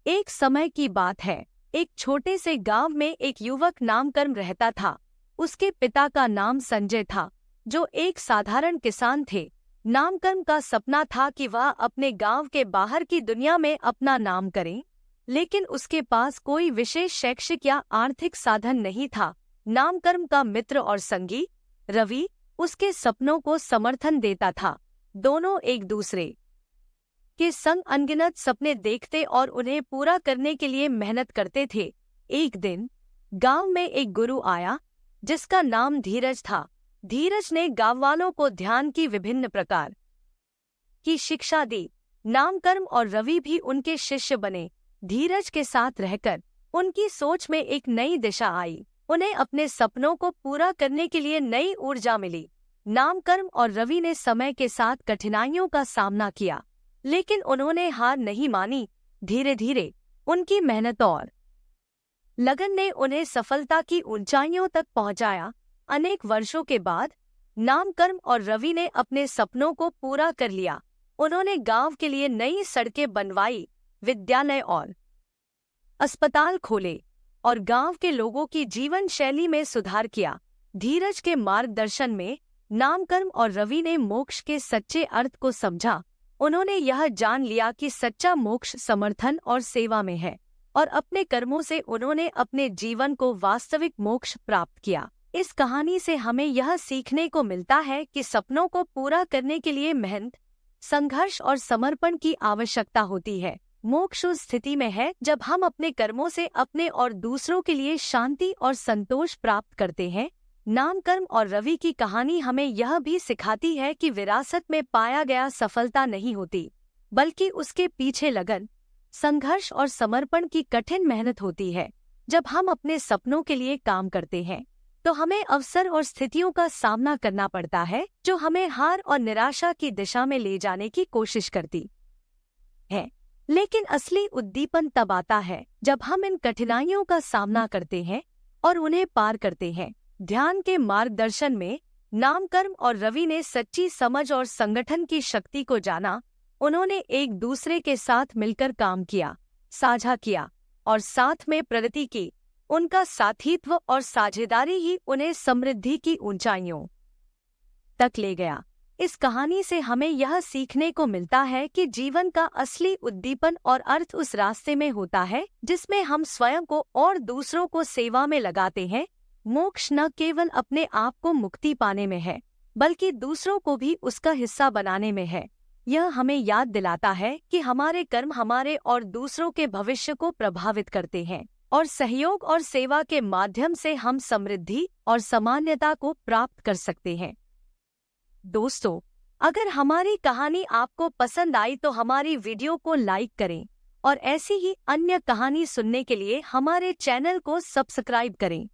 एक समय की बात है। एक छोटे से गांव में एक युवक नामकर्म रहता था। उसके पिता का नाम संजय था, जो एक साधारण किसान थे। नामकर्म का सपना था कि वह अपने गांव के बाहर की दुनिया में अपना नाम करे, लेकिन उसके पास कोई विशेष शैक्षिक या आर्थिक साधन नहीं था। नामकर्म का मित्र और संगी रवि उसके सपनों को समर्थन देता था। दोनों एक दूसरे के संग अनगिनत सपने देखते और उन्हें पूरा करने के लिए मेहनत करते थे। एक दिन गांव में एक गुरु आया, जिसका नाम धीरज था। धीरज ने गांव वालों को ध्यान की विभिन्न प्रकार की शिक्षा दी। नामकर्म और रवि भी उनके शिष्य बने। धीरज के साथ रहकर उनकी सोच में एक नई दिशा आई। उन्हें अपने सपनों को पूरा करने के लिए नई ऊर्जा मिली। नामकर्म और रवि ने समय के साथ कठिनाइयों का सामना किया, लेकिन उन्होंने हार नहीं मानी। धीरे धीरे उनकी मेहनत और लगन ने उन्हें सफलता की ऊंचाइयों तक पहुंचाया। अनेक वर्षों के बाद नामकर्म और रवि ने अपने सपनों को पूरा कर लिया। उन्होंने गांव के लिए नई सड़कें बनवाई, विद्यालय और अस्पताल खोले और गांव के लोगों की जीवन शैली में सुधार किया। धीरज के मार्गदर्शन में नामकर्म और रवि ने मोक्ष के सच्चे अर्थ को समझा। उन्होंने यह जान लिया कि सच्चा मोक्ष समर्थन और सेवा में है, और अपने कर्मों से उन्होंने अपने जीवन को वास्तविक मोक्ष प्राप्त किया। इस कहानी से हमें यह सीखने को मिलता है कि सपनों को पूरा करने के लिए मेहनत, संघर्ष और समर्पण की आवश्यकता होती है। मोक्ष उस स्थिति में है जब हम अपने कर्मों से अपने और दूसरों के लिए शांति और संतोष प्राप्त करते हैं। नामकर्म और रवि की कहानी हमें यह भी सिखाती है कि विरासत में पाया गया सफलता नहीं होती, बल्कि उसके पीछे लगन, संघर्ष और समर्पण की कठिन मेहनत होती है। जब हम अपने सपनों के लिए काम करते हैं, तो हमें अवसर और स्थितियों का सामना करना पड़ता है, जो हमें हार और निराशा की दिशा में ले जाने की कोशिश करती है। लेकिन असली उद्दीपन तब आता है जब हम इन कठिनाइयों का सामना करते हैं और उन्हें पार करते हैं। ध्यान के मार्गदर्शन में नामकर्म और रवि ने सच्ची समझ और संगठन की शक्ति को जाना। उन्होंने एक दूसरे के साथ मिलकर काम किया, साझा किया और साथ में प्रगति की। उनका साथीत्व और साझेदारी ही उन्हें समृद्धि की ऊंचाइयों तक ले गया। इस कहानी से हमें यह सीखने को मिलता है कि जीवन का असली उद्दीपन और अर्थ उस रास्ते में होता है जिसमें हम स्वयं को और दूसरों को सेवा में लगाते हैं। मोक्ष न केवल अपने आप को मुक्ति पाने में है, बल्कि दूसरों को भी उसका हिस्सा बनाने में है। यह हमें याद दिलाता है कि हमारे कर्म हमारे और दूसरों के भविष्य को प्रभावित करते हैं, और सहयोग और सेवा के माध्यम से हम समृद्धि और सामान्यता को प्राप्त कर सकते हैं। दोस्तों, अगर हमारी कहानी आपको पसंद आई तो हमारी वीडियो को लाइक करें और ऐसी ही अन्य कहानी सुनने के लिए हमारे चैनल को सब्सक्राइब करें।